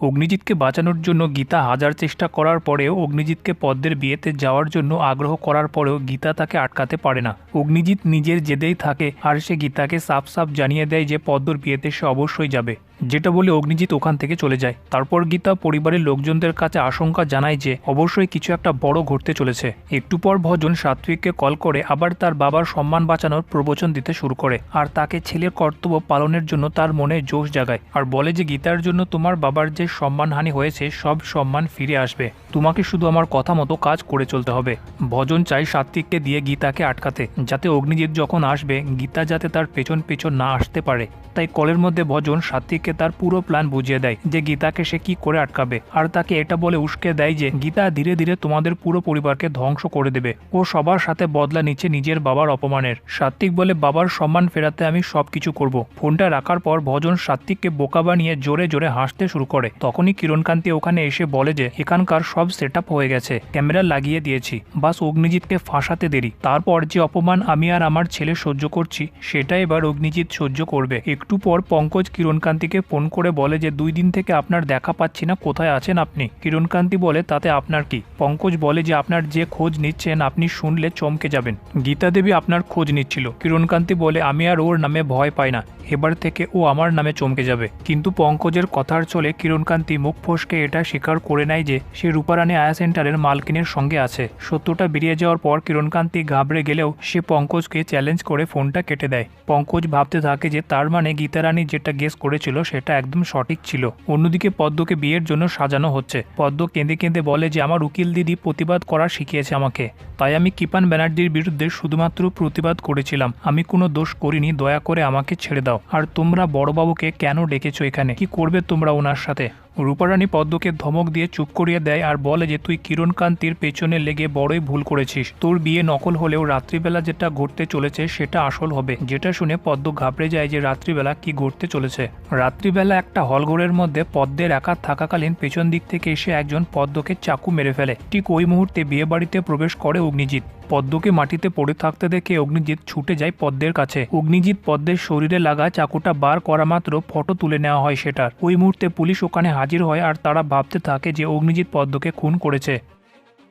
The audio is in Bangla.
অগ্নিজিৎকে বাঁচানোর জন্য গীতা হাজার চেষ্টা করার পরেও অগ্নিজিৎকে পদ্মের বিয়েতে যাওয়ার জন্য আগ্রহ করার পরেও গীতা তাকে আটকাতে পারে না। অগ্নিজিৎ নিজের জেদেই থাকে আর সে গীতাকে সাফ সাফ জানিয়ে দেয় যে পদ্মর বিয়েতে সে অবশ্যই যাবে, যেটা বলে অগ্নিজিৎ ওখান থেকে চলে যায়। তারপর গীতা পরিবারের লোকজনদের কাছে আশঙ্কা জানায় যে অবশ্যই কিছু একটা বড় ঘটতে চলেছে। একটু পর ভজন সাত্বিককে কল করে আবার তার বাবার সম্মান বাঁচানোর প্রবচন দিতে শুরু করে আর তাকে ছেলের কর্তব্য পালনের জন্য তার মনে জোশ জাগায় আর বলে যে গীতার জন্য তোমার বাবার যে সম্মানহানি হয়েছে সব সম্মান ফিরে আসবে, তোমাকে শুধু আমার কথা মতো কাজ করে চলতে হবে। ভজন চাই সাত্বিককে দিয়ে গীতাকে আটকাতে, যাতে অগ্নিজিৎ যখন আসবে গীতা যাতে তার পেছন পেছন না আসতে পারে। তাই কলের মধ্যে ভজন সাত্বিককে তার পুরো প্ল্যান বুঝিয়ে দেয় যে গীতাকে সে কি করে আটকাবে আর তাকে এটা বলে উস্কে দেয় যে গীতা ধীরে ধীরে তোমাদের পুরো পরিবারকে ধ্বংস করে দেবে। ও সবার সাথে বদলা নিচ্ছে নিজের বাবার অপমানের। সাত্বিক বলে বাবার সম্মান ফেরাতে আমি সবকিছু করব। ফোনটা রাখার পর ভজন সাত্বিককে বোকা বানিয়ে জোরে জোরে হাসতে শুরু করে। তখনই কিরণকান্তি ওখানে এসে বলে যে এখানকার সব সেট আপ হয়ে গেছে, ক্যামেরা লাগিয়ে দিয়েছি, বাস অগ্নিজিৎকে ফাঁসাতে দেরি। তারপর যে অপমান আমি আর আমার ছেলে সহ্য করছি সেটা এবার অগ্নিজিৎ সহ্য করবে। একটু পর পঙ্কজ কিরণকান্তিকে ফোন করে বলে যে 2 দিন থেকে আপনার দেখা পাচ্ছি না, কোথায় আছেন আপনি? কিরণকান্তি বলে তাতে আপনার কি? পঙ্কজ বলে যে আপনার যে খোঁজ নিচ্ছেন আপনি শুনলে চমকে যাবেন, গীতা দেবী আপনার খোঁজ নিচ্ছিল। কিরণকান্তি বলে আমি আর ওর নামে ভয় পাই না, এবার থেকে ও আমার নামে চমকে যাবে। কিন্তু পঙ্কজের কথার চলে কিরণকান্তি মুখ ফসকে এটা স্বীকার করে নেয় যে সে রূপারানী আয়া সেন্টারের মালকিনের সঙ্গে আছে। সত্যটা বেরিয়ে যাওয়ার পর কিরণকান্তি ঘাবড়ে গেলেও সে পঙ্কজকে চ্যালেঞ্জ করে ফোনটা কেটে দেয়। পঙ্কজ ভাবতে থাকে যে তার মানে গীতারানী যেটা গেস করেছিল সেটা একদম সঠিক ছিল। অন্যদিকে পদ্মকে বিয়ের জন্য সাজানো হচ্ছে। পদ্ম কেঁদে কেঁদে বলে যে আমার উকিল দিদি প্রতিবাদ করা শিখিয়েছে আমাকে, তাই আমি কৃপান ব্যানার্জির বিরুদ্ধে শুধুমাত্র প্রতিবাদ করেছিলাম, আমি কোনো দোষ করিনি, দয়া করে আমাকে ছেড়ে দাও। আর তোমরা বড়বাবুকে কেন ডেকেছো এখানে, কি করবে তোমরা ওনার সাথে? রূপারানী পদ্মকে ধমক দিয়ে চুপ করিয়ে দেয় আর বলে যে তুই কিরণকান্তির পেছনে লেগে বড়ই ভুল করেছিস, তোর বিয়ে নকল হলেও রাত্রিবেলা যেটা ঘটতে চলেছে সেটা আসল হবে। যেটা শুনে পদ্ম ঘাবড়ে যায় যে রাত্রিবেলা কি ঘটতে চলেছে। রাত্রিবেলা একটা হলঘরের মধ্যে পদ্মের একা থাকাকালীন পেছন দিক থেকে এসে একজন পদ্মকে চাকু মেরে ফেলে। ঠিক ওই মুহূর্তে বিয়ে বাড়িতে প্রবেশ করে অগ্নিজিৎ। পদ্মকে মাটিতে পড়ে থাকতে দেখে অগ্নিজিৎ ছুটে যায় পদ্মের কাছে। অগ্নিজিৎ পদ্মের শরীরে লাগা চাকুটা বার করা মাত্র ফটো তুলে নেওয়া হয় সেটার। ওই মুহূর্তে পুলিশ ওখানে হাজির হয় আর তারা ভাবতে থাকে যে অগ্নিজিৎ পদ্মকে খুন করেছে।